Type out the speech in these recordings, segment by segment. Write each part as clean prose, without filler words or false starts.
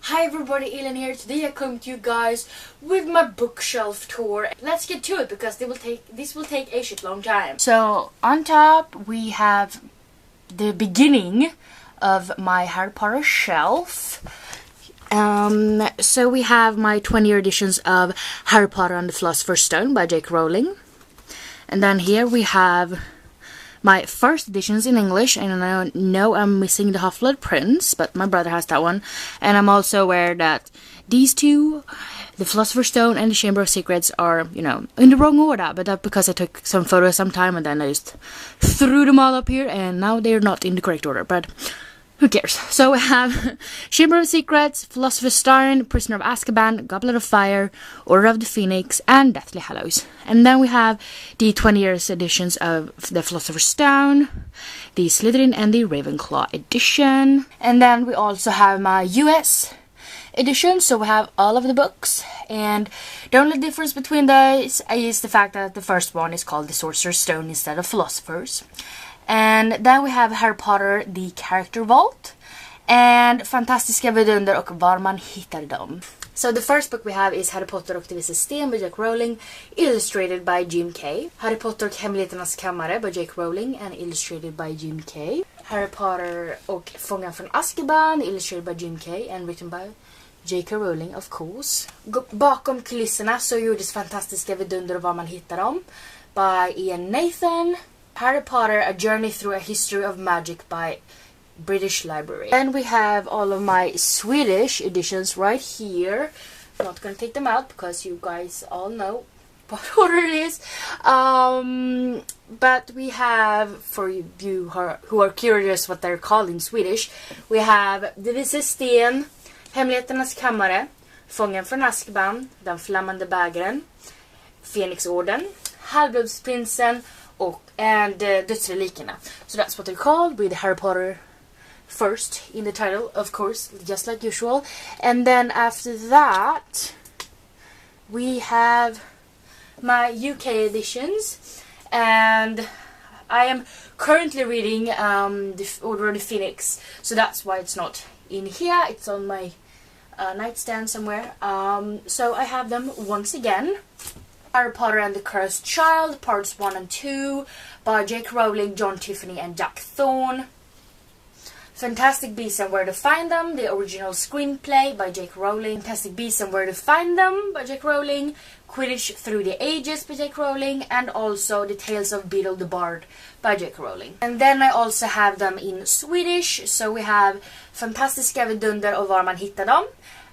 Hi everybody, Elin here. Today I come to you guys with my bookshelf tour. Let's get to it because this will take a shit long time. So on top we have the beginning of my Harry Potter shelf. So we have my 20-year editions of Harry Potter and the Philosopher's Stone by J.K. Rowling. And then here we have my first editions in English, and I know I'm missing the Half-Blood Prince, but my brother has that one. And I'm also aware that these two, the Philosopher's Stone and the Chamber of Secrets, are, in the wrong order. But that's because I took some photos sometime and then I just threw them all up here, and now they're not in the correct order. But who cares? So we have Chamber of Secrets, Philosopher's Stone, Prisoner of Azkaban, Goblet of Fire, Order of the Phoenix, and Deathly Hallows. And then we have the 20 years editions of the Philosopher's Stone, the Slytherin and the Ravenclaw edition. And then we also have my US edition, so we have all of the books. And the only difference between those is the fact that the first one is called the Sorcerer's Stone instead of Philosopher's. And then we have Harry Potter, the Character Vault, and Fantastiska vidunder och var man hittar dem. So the first book we have is Harry Potter och Det vises sten by J.K. Rowling, illustrated by Jim Kay. Harry Potter och Hemligheternas kammare by J.K. Rowling and illustrated by Jim Kay. Harry Potter och Fången från Azkaban, illustrated by Jim Kay and written by J.K. Rowling, of course. Bakom kulisserna så gjordes Fantastiska vidunder och var man hittar dem by Ian Nathan. Harry Potter, A Journey Through a History of Magic by British Library. And we have all of my Swedish editions right here. I'm not gonna take them out because you guys all know what order it is. But we have, for you who are curious what they're called in Swedish, we have Det vises sten, Hemligheternas kammare, Fången från Azkaban, Den flammande bägaren, Fenixorden, Halvblodsprinsen, and dödsrelikerna. So that's what they're called, with Harry Potter first in the title, of course, just like usual. And then after that we have my UK editions, and I am currently reading the Order of the Phoenix, so that's why it's not in here. It's on my nightstand somewhere. So I have them once again. Harry Potter and the Cursed Child, parts 1 and 2, by J.K. Rowling, John Tiffany, and Jack Thorne. Fantastic Beasts and Where to Find Them, the original screenplay by J.K. Rowling. Fantastic Beasts and Where to Find Them by J.K. Rowling. Quidditch Through the Ages by J.K. Rowling. And also The Tales of Beedle the Bard by J.K. Rowling. And then I also have them in Swedish, so we have Fantastiska vidunder och var man hittar dem.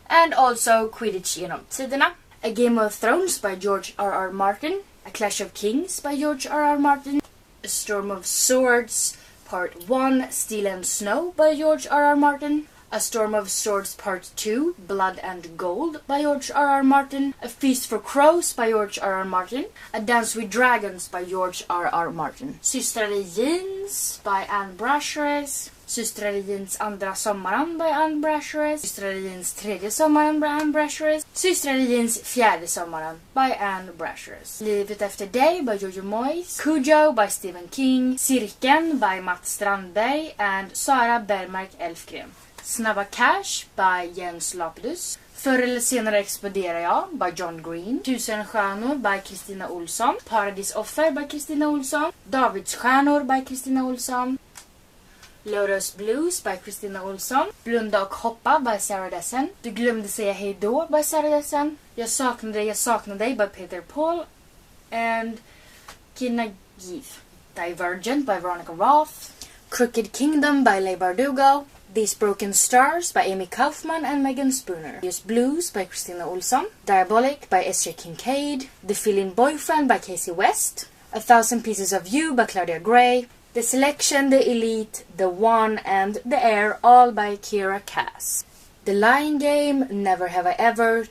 And also Quidditch genom tiderna. A Game of Thrones by George R.R. Martin. A Clash of Kings by George R.R. Martin. A Storm of Swords Part 1, Steel and Snow by George R.R. Martin. A Storm of Swords Part 2, Blood and Gold by George R.R. Martin. A Feast for Crows by George R.R. Martin. A Dance with Dragons by George R.R. Martin. Systrar i Jeans by Anne Brashares. Systrar i Jeans andra sommaren by Anne Brashares. Systrar i Jeans tredje sommaren by Anne Brashares. Systrar i Jeans fjärde sommaren by Anne Brashares. Livet efter dig by Jojo Moyes. Cujo by Stephen King. Cirkeln by Mats Strandberg and Sara Bergmark Elfgren. Snabba Cash by Jens Lapidus. Förr eller senare exploderar jag by John Green. Tusen stjärnor by Kristina Olsson. Paradisoffer by Kristina Olsson. Davidsstjärnor by Kristina Olsson. Lotus Blues by Kristina Olsson. Blunda och hoppa by Sarah Dessen. Du glömde säga hej då by Sarah Dessen. Jag saknar dig by Peter Paul. And Kina Give. Divergent by Veronica Roth. Crooked Kingdom by Leigh Bardugo. These Broken Stars by Amy Kaufman and Megan Spooner. Just Blues by Kristina Olsson. Diabolic by S.J. Kincaid. The Fill-In Boyfriend by Casey West. A Thousand Pieces of You by Claudia Gray. The Selection, The Elite, The One, and The Air, all by Kiera Cass. The Lying Game, Never Have I Ever,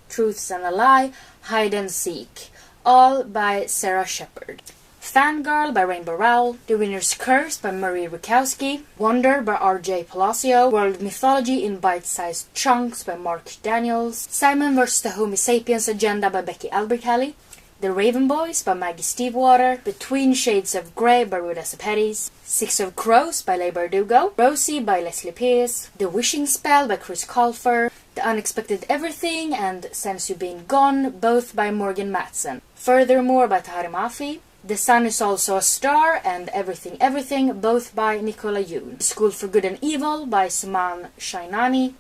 Truths and a Lie, Hide and Seek, all by Sarah Shepard. Fangirl by Rainbow Rowell, The Winner's Curse by Marie Rukowski, Wonder by R.J. Palacio, World Mythology in Bite-Sized Chunks by Mark Daniels, Simon vs. the Homo Sapiens Agenda by Becky Albertalli, The Raven Boys by Maggie Stiefwater, Between Shades of Grey by Rhoda Sepetys, Six of Crows by Leigh Bardugo, Rosie by Leslie Pierce, The Wishing Spell by Chris Colfer, The Unexpected Everything and Since You've Been Gone, both by Morgan Matson. Furthermore by Tahari Mafi. The Sun is Also a Star and Everything Everything, both by Nicola Yoon. School for Good and Evil by Suman Shainani.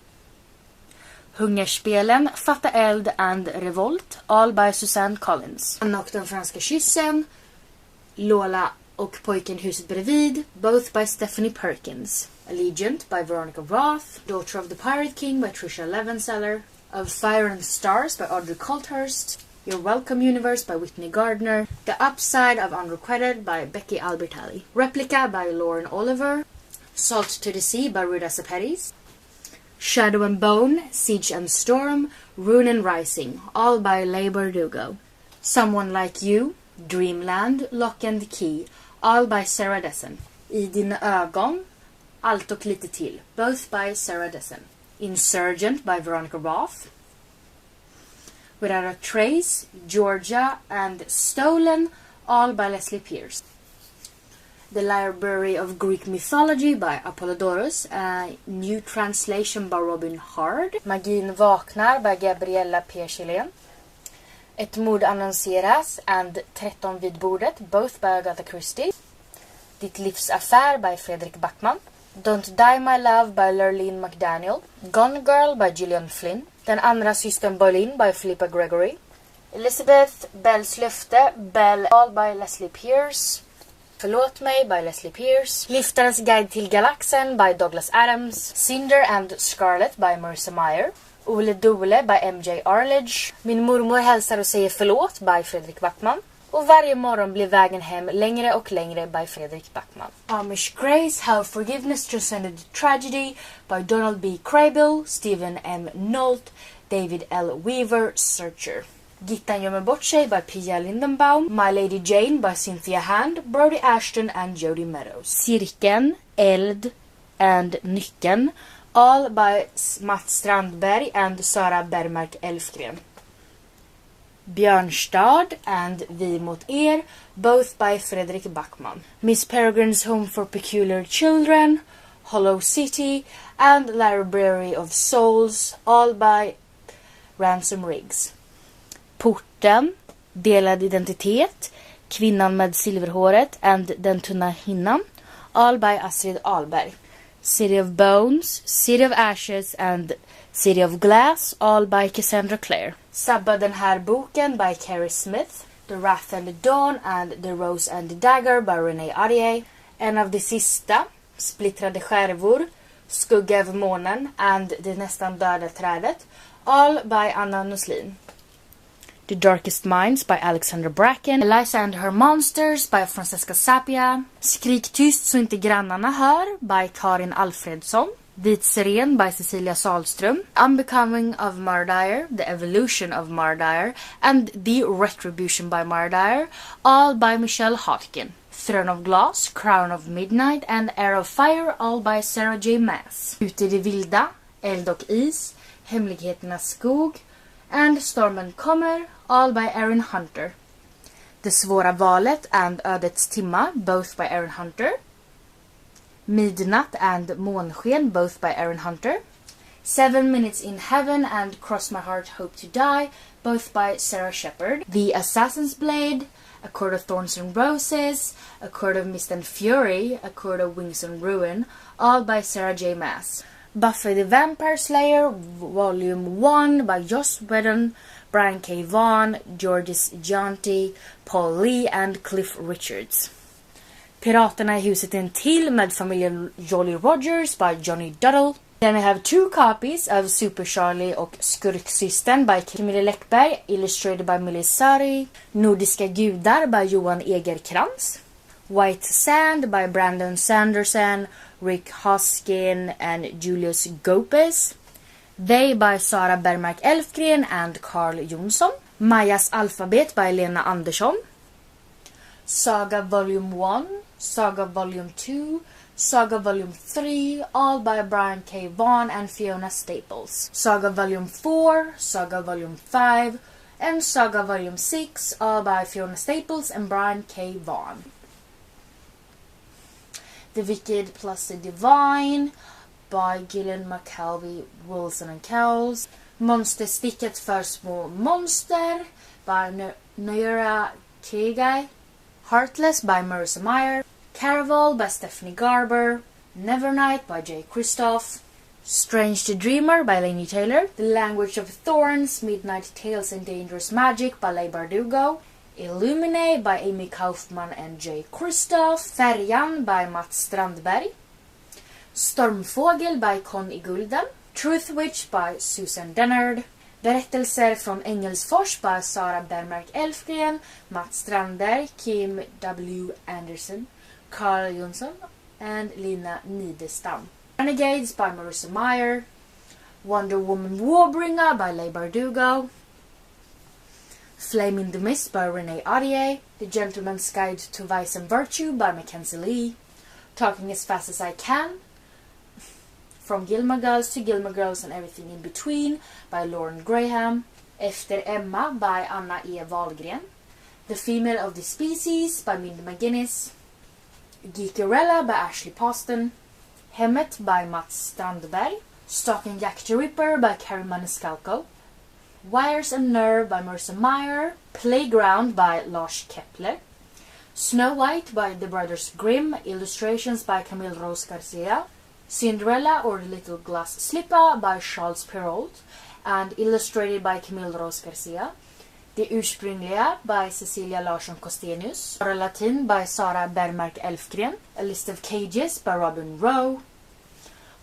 Hungerspelen, Fatta Eld and Revolt, all by Suzanne Collins. Anna och den franska kyssen, Lola och pojken huset bredvid, both by Stephanie Perkins. Allegiant by Veronica Roth. Daughter of the Pirate King by Tricia Levenseller. Of Fire and Stars by Audrey Coulthurst. Your Welcome Universe by Whitney Gardner. The Upside of Unrequited by Becky Albertalli. Replica by Lauren Oliver. Salt to the Sea by Ruda Sepetys. Shadow and Bone, Siege and Storm, Rune and Rising, all by Leigh Bardugo. Someone Like You, Dreamland, Lock and Key, all by Sarah Dessen. I dina ögon, Allt och lite till, both by Sarah Dessen. Insurgent by Veronica Roth. Without a Trace, Georgia and Stolen, all by Leslie Pierce. The Library of Greek Mythology by Apollodorus, a new translation by Robin Hard. Magin vaknar by Gabriella Persillén. Ett mord annonseras and 13 vid bordet, both by Agatha Christie. Ditt livs affär by Fredrik Backman. Don't Die My Love by Lurleen McDaniel. Gone Girl by Gillian Flynn. Den andra systern Boleyn by Philippa Gregory. Elizabeth, Bells löfte, Bell, all by Leslie Pierce. Förlåt mig by Leslie Pierce. Liftarens guide till galaxen by Douglas Adams. Cinder and Scarlet by Marissa Meyer. Ole Dole by MJ Arledge. Min mormor hälsar och säger förlåt by Fredrik Backman. Och varje morgon blir vägen hem längre och längre by Fredrik Backman. Amish Grace, How Forgiveness Transcended Tragedy by Donald B. Crable, Stephen M. Nolt, David L. Weaver, Searcher. Gittan gömmer bort sig by Pia Lindenbaum. My Lady Jane by Cynthia Hand, Brody Ashton and Jody Meadows. Cirkeln, Eld and Nyckeln, all by Mats Strandberg and Sara Bergmark Elfgren. Björnstad and Vi mot er, both by Fredrik Backman. Miss Peregrine's Home for Peculiar Children, Hollow City and Library of Souls, all by Ransom Riggs. Porten, Delad identitet, Kvinnan med silverhåret and Den tunna hinnan, all by Astrid Ahlberg. City of Bones, City of Ashes and City of Glass, all by Cassandra Clare. Sabba den här boken by Carrie Smith. The Wrath and the Dawn and The Rose and the Dagger by Renee Ahdieh. En av de sista, Splittrade skärvor, Skugga över månen and Det nästan döda trädet, all by Anna Nuslin. The Darkest Minds by Alexandra Bracken. Eliza and Her Monsters by Francesca Sapia. Skrik tyst så inte grannarna hör by Karin Alfredsson. Vit siren by Cecilia Salström. Unbecoming of Mardire, The Evolution of Mardire and The Retribution by Mardire, all by Michelle Hodkin. Throne of Glass, Crown of Midnight and Air of Fire, all by Sarah J. Maas. Ute i det vilda, Eld och is, Hemligheternas skog and Stormen kommer, all by Aaron Hunter. Det svåra valet and Ödets timma, both by Aaron Hunter. Midnatt and Månsken, both by Aaron Hunter. 7 Minutes in Heaven and Cross My Heart Hope to Die, both by Sarah Shepard. The Assassin's Blade, A Court of Thorns and Roses, A Court of Mist and Fury, A Court of Wings and Ruin, all by Sarah J. Maas. Buffy the Vampire Slayer, Volume 1 by Joss Whedon, Brian K. Vaughan, Georges Gianti, Paul Lee and Cliff Richards. Piraterna i huset intill med familjen Jolly Rogers by Johnny Duddle. Then we have 2 copies of Super Charlie och Skurksystern by Camilla Läckberg, illustrated by Millie Sari. Nordiska gudar by Johan Egerkrans. White Sand by Brandon Sanderson, Rick Hoskin and Julius Gopes. They by Sara Bergmark Elfgren and Carl Jonsson. Majas Alphabet by Lena Andersson. Saga Volume 1, Saga Volume 2, Saga Volume 3, all by Brian K. Vaughan and Fiona Staples. Saga Volume 4, Saga Volume 5, and Saga Volume 6, all by Fiona Staples and Brian K. Vaughan. The Wicked plus the Divine by Gillian McKelvey Wilson and Cowles. Monstersticket för små monster by Noira Kegai. Heartless by Marissa Meyer. Caraval by Stephanie Garber. Nevernight by Jay Kristoff. Strange the Dreamer by Laini Taylor. The Language of Thorns, Midnight Tales and Dangerous Magic by Leigh Bardugo. Illumine by Amy Kaufman and Jay Kristoff. Färjan by Mats Strandberg. Stormfågel by Conny Gulden. Truth Witch by Susan Dennard. Berättelser från Engelsfors by Sara Bermark Elfgren, Mats Strandberg, Kim W. Anderson, Carl Jonsson and Lina Nidestam. Renegades by Marissa Meyer. Wonder Woman Warbringer by Leigh Bardugo. Flame in the Mist by Renee Ahdieh. The Gentleman's Guide to Vice and Virtue by Mackenzie Lee. Talking as Fast as I Can. From Gilmore Girls to Gilmore Girls and Everything in Between by Lauren Graham. Efter Emma by Anna E. Wahlgren. The Female of the Species by Mindy McGuinness. Geekerella by Ashley Poston. Hemmet by Mats Strandberg. Stalking Jack the Ripper by Carrie Maniscalco. Wires and Nerve by Marissa Meyer. Playground by Lars Kepler. Snow White by the Brothers Grimm. Illustrations by Camille Rose Garcia. Cinderella or the Little Glass Slipper by Charles Perrault and illustrated by Camille Rose Garcia. Det ursprungliga by Cecilia Larsson Kostenius. Latin by Sara Bermark Elfgren. A List of Cages by Robin Rowe.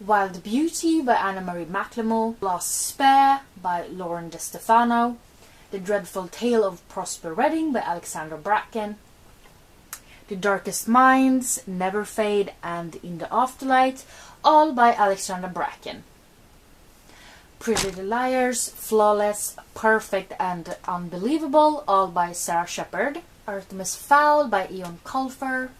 Wild Beauty by Anna-Marie McLemore. Last Spare by Lauren DeStefano. The Dreadful Tale of Prosper Redding by Alexandra Bracken. The Darkest Minds, Never Fade and In the Afterlight, all by Alexandra Bracken. Pretty Little Liars, Flawless, Perfect and Unbelievable, all by Sarah Shepard. Artemis Fowl by Eon Colfer.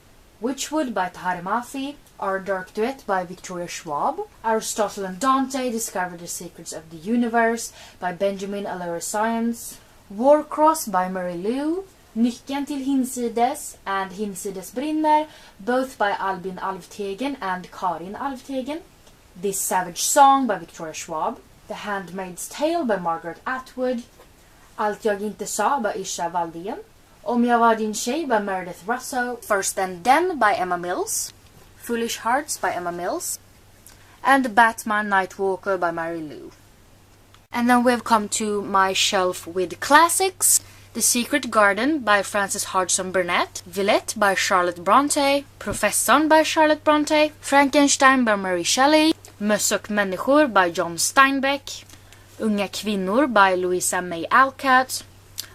Witchwood by Tahari Mafi. Our Dark Duet by Victoria Schwab. Aristotle and Dante Discover the Secrets of the Universe by Benjamin Alura-Science. Warcross by Mary Lou. Nyckeln till Hinsides and Hinsides brinner, both by Albin Alvtegen and Karin Alvtegen. This Savage Song by Victoria Schwab. The Handmaid's Tale by Margaret Atwood. Allt jag inte sa by Isha Valdén. Om jag var din tjej by Meredith Russo. First and Then by Emma Mills. Foolish Hearts by Emma Mills. And Batman Nightwalker by Mary Lou. And then we've come to my shelf with classics. The Secret Garden by Frances Hodgson Burnett. Villette by Charlotte Bronte. Professorn by Charlotte Bronte. Frankenstein by Mary Shelley. Möss och människor by John Steinbeck. Unga kvinnor by Louisa May Alcott.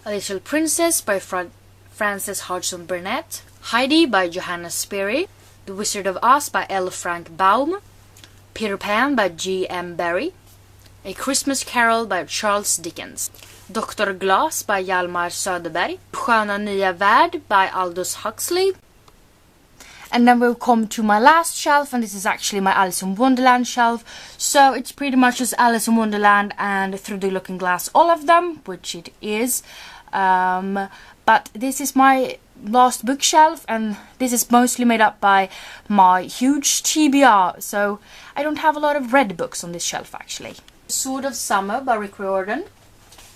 A Little Princess by Frances Hodgson Burnett. Heidi by Johanna Spyri. The Wizard of Oz by L. Frank Baum. Peter Pan by G. M. Barrie. A Christmas Carol by Charles Dickens. Dr. Glass by Hjalmar Söderberg. Sköna nya värld by Aldous Huxley. And then we'll come to my last shelf, and this is actually my Alice in Wonderland shelf. So it's pretty much just Alice in Wonderland and Through the Looking Glass, all of them, which it is. But this is my last bookshelf, and this is mostly made up by my huge TBR. So I don't have a lot of read books on this shelf actually. Sword of Summer by Rick Riordan.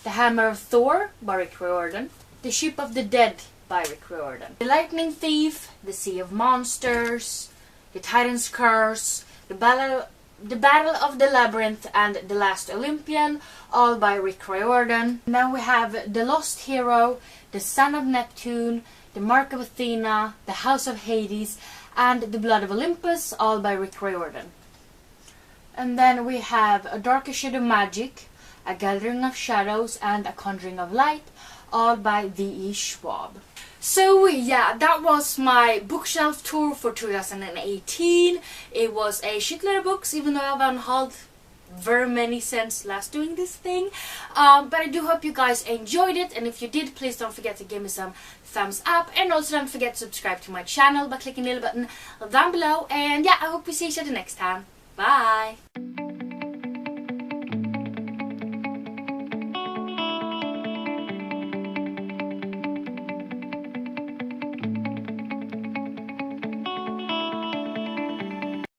The Hammer of Thor by Rick Riordan. The Ship of the Dead by Rick Riordan. The Lightning Thief, The Sea of Monsters, The Titan's Curse, The Battle of the Labyrinth and The Last Olympian, all by Rick Riordan. And then we have The Lost Hero, The Son of Neptune, The Mark of Athena, The House of Hades and The Blood of Olympus, all by Rick Riordan. And then we have A Darker Shade of Magic, A Gathering of Shadows and A Conjuring of Light, all by V.E. Schwab. So yeah, that was my bookshelf tour for 2018. It was a shitload of books, even though I haven't hauled very many since last doing this thing. But I do hope you guys enjoyed it, and if you did, please don't forget to give me some thumbs up, and also don't forget to subscribe to my channel by clicking the little button down below. And yeah, I hope we see each other next time. Bye!